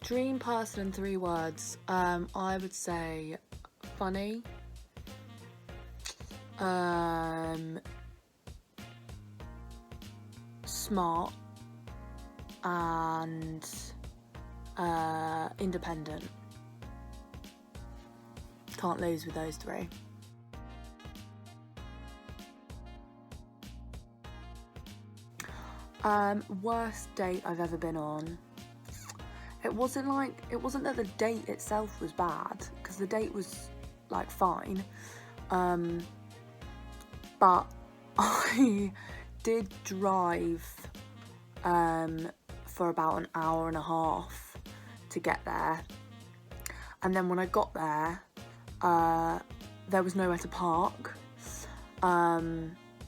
Dream person in 3 words. I would say funny, smart, and independent. Can't lose with those 3. Worst date I've ever been on. It wasn't that the date itself was bad, because the date was like fine, but I did drive for about an hour and a half to get there, and then when I got there, there was nowhere to park.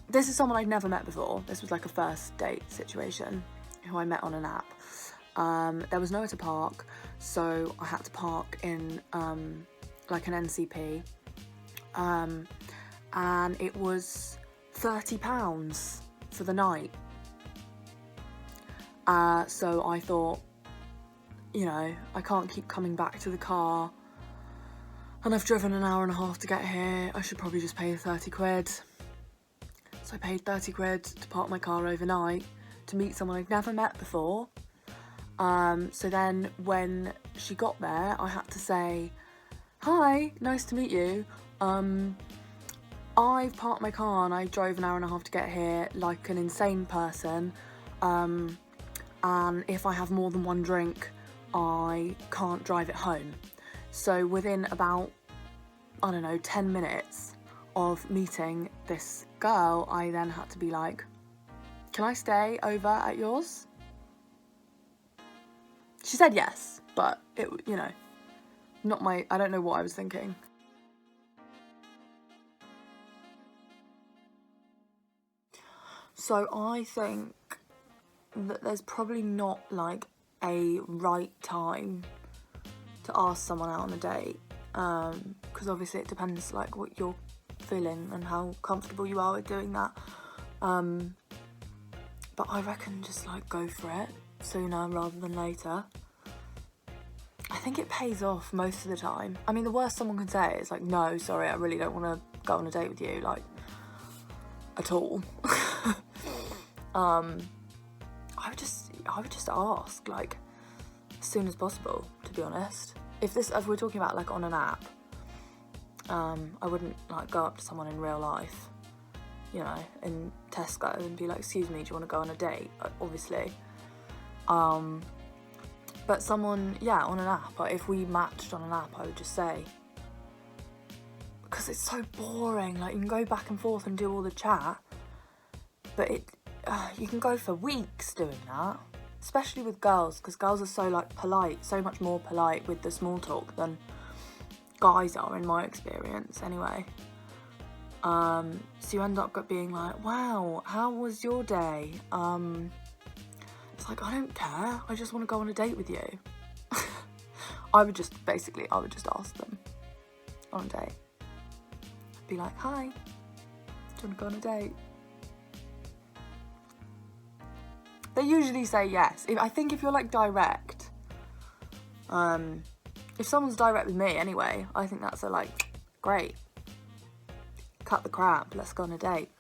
This is someone I'd never met before. This was like a first date situation, who I met on an app. There was nowhere to park, so I had to park in like an NCP, and it was £30 for the night. So I thought, you know, I can't keep coming back to the car, and I've driven an hour and a half to get here. I should probably just pay the 30 quid. So I paid 30 quid to park my car overnight to meet someone I'd never met before. So then when she got there, I had to say, hi, nice to meet you. I've parked my car and I drove an hour and a half to get here like an insane person. And if I have more than 1 drink, I can't drive it home. So within about, I don't know, 10 minutes of meeting this girl, I then had to be like, can I stay over at yours? She said yes, but it, you know, I don't know what I was thinking. So I think that there's probably not like a right time to ask someone out on a date, because obviously it depends like what you're feeling and how comfortable you are with doing that. But I reckon just like go for it sooner rather than later. I think it pays off most of the time. I mean, the worst someone can say is like, no, sorry, I really don't want to go on a date with you, like, at all. I would just ask, like, as soon as possible, to be honest. If we're talking about like on an app, I wouldn't like go up to someone in real life, you know, in Tesco and be like, excuse me, do you want to go on a date? Obviously. But someone, yeah, on an app, or if we matched on an app, I would just say, because it's so boring, like you can go back and forth and do all the chat, but you can go for weeks doing that, especially with girls, because girls are so like polite, so much more polite with the small talk than guys are, in my experience anyway. So you end up being like, wow, how was your day? It's like, I don't care, I just want to go on a date with you. I would just ask them on a date. I'd be like, hi, do you want to go on a date? They usually say yes. I think if you're like direct, if someone's direct with me anyway, I think that's a like, great, cut the crap, let's go on a date.